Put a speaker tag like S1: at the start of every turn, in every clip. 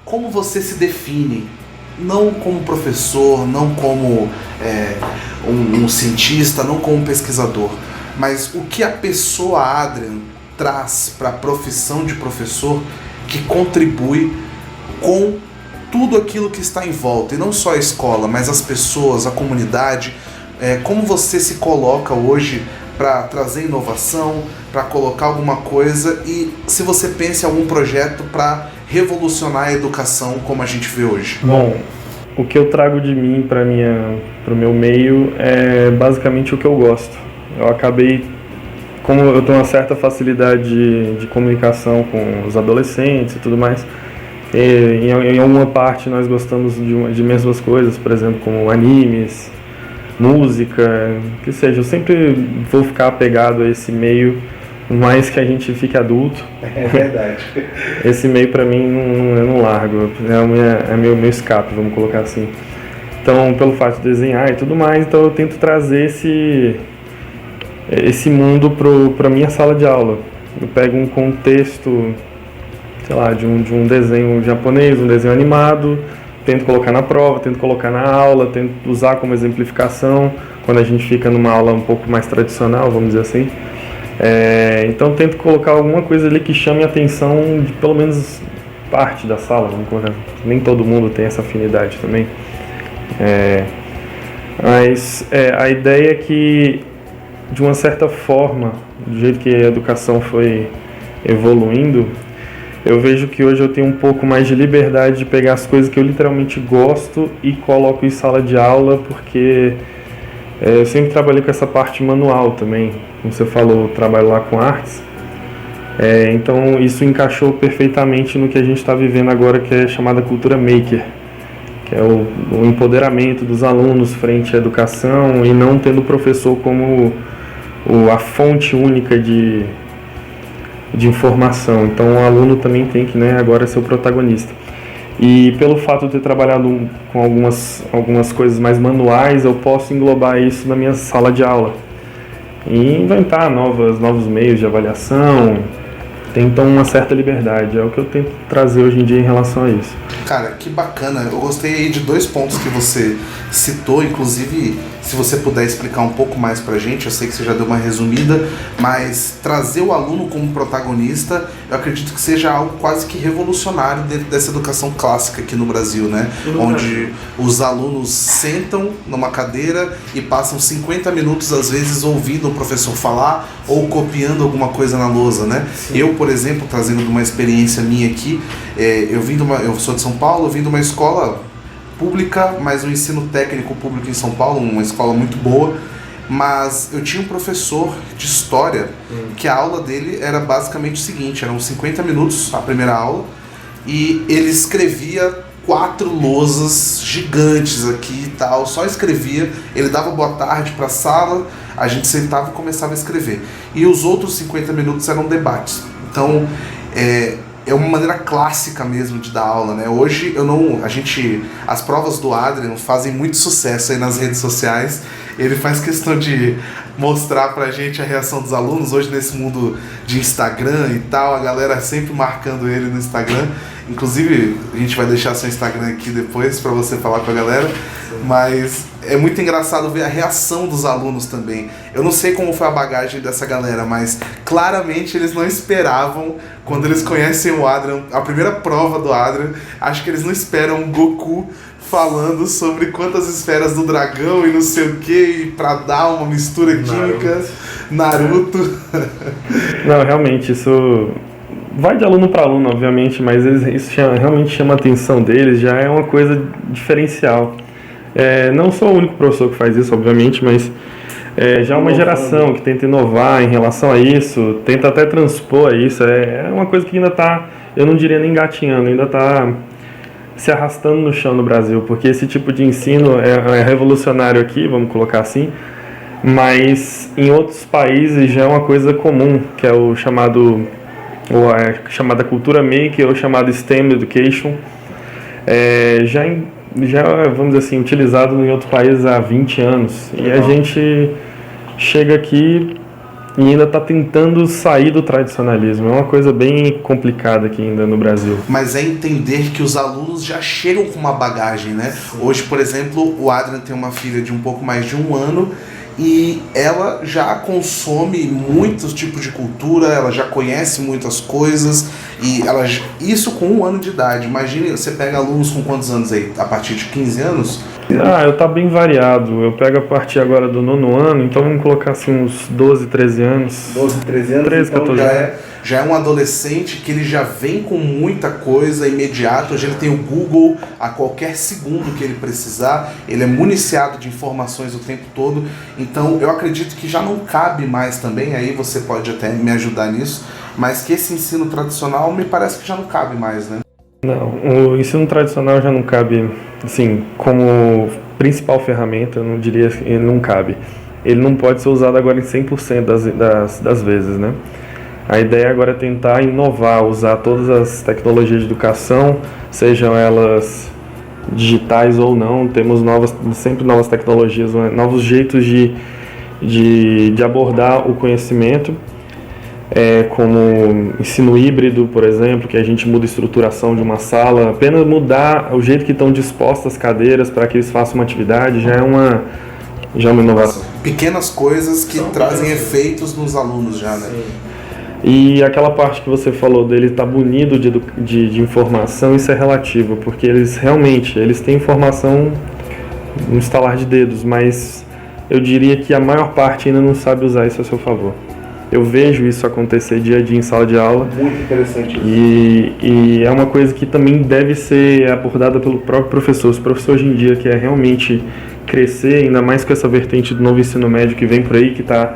S1: como você se define, não como professor, não como um cientista, não como pesquisador, mas o que a pessoa Adrian traz para a profissão de professor que contribui com tudo aquilo que está em volta, e não só a escola, mas as pessoas, a comunidade. Como você se coloca hoje para trazer inovação, para colocar alguma coisa, e se você pensa em algum projeto para revolucionar a educação como a gente vê hoje?
S2: Bom, o que eu trago de mim para o meu meio é basicamente o que eu gosto. Eu acabei, como eu tenho uma certa facilidade de comunicação com os adolescentes e tudo mais, e em alguma parte nós gostamos de mesmas coisas, por exemplo, como animes, música, que seja. Eu sempre vou ficar apegado a esse meio, por mais que a gente fique adulto.
S1: É verdade.
S2: Esse meio para mim eu não largo, é meu escape, vamos colocar assim. Então, pelo fato de desenhar e tudo mais, então eu tento trazer esse mundo para minha sala de aula. Eu pego um contexto, sei lá, de um desenho japonês, um desenho animado, tento colocar na prova, tento colocar na aula, tento usar como exemplificação quando a gente fica numa aula um pouco mais tradicional, vamos dizer assim. Então tento colocar alguma coisa ali que chame a atenção de pelo menos parte da sala, vamos colocar. Nem todo mundo tem essa afinidade também. Mas a ideia é que, de uma certa forma, do jeito que a educação foi evoluindo, eu vejo que hoje eu tenho um pouco mais de liberdade de pegar as coisas que eu literalmente gosto e coloco em sala de aula, porque eu sempre trabalhei com essa parte manual também. Como você falou, eu trabalho lá com artes. Então isso encaixou perfeitamente no que a gente está vivendo agora, que é chamada cultura maker, que é o empoderamento dos alunos frente à educação e não tendo o professor como a fonte única de informação. Então o aluno também tem que, agora ser o protagonista. E pelo fato de ter trabalhado com algumas coisas mais manuais, eu posso englobar isso na minha sala de aula e inventar novos meios de avaliação. Tem então uma certa liberdade, é o que eu tento trazer hoje em dia em relação a isso.
S1: Cara, que bacana. Eu gostei aí de 2 pontos que você citou, inclusive, se você puder explicar um pouco mais pra gente. Eu sei que você já deu uma resumida, mas trazer o aluno como protagonista, eu acredito que seja algo quase que revolucionário dentro dessa educação clássica aqui no Brasil, né? Onde os alunos sentam numa cadeira e passam 50 minutos, às vezes, ouvindo o professor falar ou copiando alguma coisa na lousa, né? Sim. Eu, por exemplo, trazendo uma experiência minha aqui, eu sou de São Paulo, eu vim de uma escola pública, mas um ensino técnico público em São Paulo, uma escola muito boa, mas eu tinha um professor de história que a aula dele era basicamente o seguinte: eram 50 minutos a primeira aula, e ele escrevia 4 lousas gigantes aqui e tal, só escrevia, ele dava boa tarde para a sala, a gente sentava e começava a escrever, e os outros 50 minutos eram debates. Então é uma maneira clássica mesmo de dar aula, né? Hoje as provas do Adrian fazem muito sucesso aí nas redes sociais. Ele faz questão de mostrar pra gente a reação dos alunos. Hoje, nesse mundo de Instagram e tal, a galera sempre marcando ele no Instagram. Inclusive, a gente vai deixar seu Instagram aqui depois pra você falar com a galera. Mas é muito engraçado ver a reação dos alunos também. Eu não sei como foi a bagagem dessa galera, mas claramente eles não esperavam, quando eles conhecem o Adrian, a primeira prova do Adrian, acho que eles não esperam o Goku falando sobre quantas esferas do dragão e não sei o que, pra dar uma mistura química, Naruto.
S2: Não, realmente, isso vai de aluno para aluno, obviamente, mas isso realmente chama a atenção deles, já é uma coisa diferencial. Não sou o único professor que faz isso, obviamente, mas já uma geração que tenta inovar em relação a isso, tenta até transpor isso, é uma coisa que ainda está, eu não diria nem engatinhando, ainda está se arrastando no chão no Brasil, porque esse tipo de ensino é revolucionário aqui, vamos colocar assim, mas em outros países já é uma coisa comum, que é o chamado, ou a chamada cultura maker, ou chamado STEM Education, já, vamos dizer assim, utilizado em outros países há 20 anos. E a gente chega aqui e ainda está tentando sair do tradicionalismo. É uma coisa bem complicada aqui ainda no Brasil.
S1: Mas é entender que os alunos já chegam com uma bagagem, né? Sim. Hoje, por exemplo, o Adrian tem uma filha de um pouco mais de 1 ano e ela já consome muitos tipos de cultura, ela já conhece muitas coisas e isso com 1 ano de idade. Imagine, você pega alunos com quantos anos aí? A partir de 15 anos?
S2: Eu tá bem variado. Eu pego a partir agora do 9º ano, então vamos colocar assim uns 12, 13 anos.
S1: 12, 13 anos?
S2: 13,
S1: então
S2: 14 anos.
S1: Já é um adolescente que ele já vem com muita coisa imediato. Hoje ele tem o Google a qualquer segundo que ele precisar. Ele é municiado de informações o tempo todo. Então eu acredito que já não cabe mais também, aí você pode até me ajudar nisso, mas que esse ensino tradicional me parece que já não cabe mais, né?
S2: Não, o ensino tradicional já não cabe, assim, como principal ferramenta, eu não diria que ele não cabe. Ele não pode ser usado agora em 100% das vezes, né? A ideia agora é tentar inovar, usar todas as tecnologias de educação, sejam elas digitais ou não. Temos sempre novas tecnologias, novos jeitos de abordar o conhecimento, como ensino híbrido, por exemplo, que a gente muda a estruturação de uma sala, apenas mudar o jeito que estão dispostas as cadeiras para que eles façam uma atividade já é uma inovação.
S1: Pequenas coisas que trazem efeitos nos alunos já, né?
S2: Sim. E aquela parte que você falou dele estar munido de informação, isso é relativo, porque eles têm informação no estalar de dedos, mas eu diria que a maior parte ainda não sabe usar isso a seu favor. Eu vejo isso acontecer dia a dia em sala de aula.
S1: Muito interessante isso.
S2: E é uma coisa que também deve ser abordada pelo próprio professor. Os professores hoje em dia querem realmente crescer, ainda mais com essa vertente do novo ensino médio que vem por aí, que está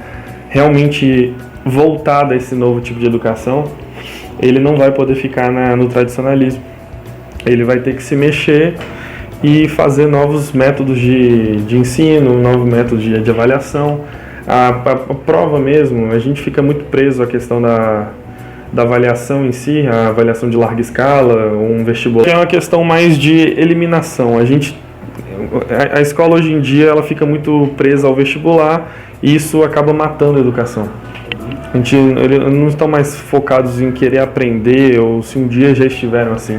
S2: realmente voltada a esse novo tipo de educação, ele não vai poder ficar no tradicionalismo. Ele vai ter que se mexer e fazer novos métodos de ensino, novos métodos de avaliação. A prova mesmo, a gente fica muito preso à questão da avaliação em si, a avaliação de larga escala, um vestibular. É uma questão mais de eliminação. A escola hoje em dia ela fica muito presa ao vestibular e isso acaba matando a educação. Eles não estão mais focados em querer aprender ou se um dia já estiveram assim.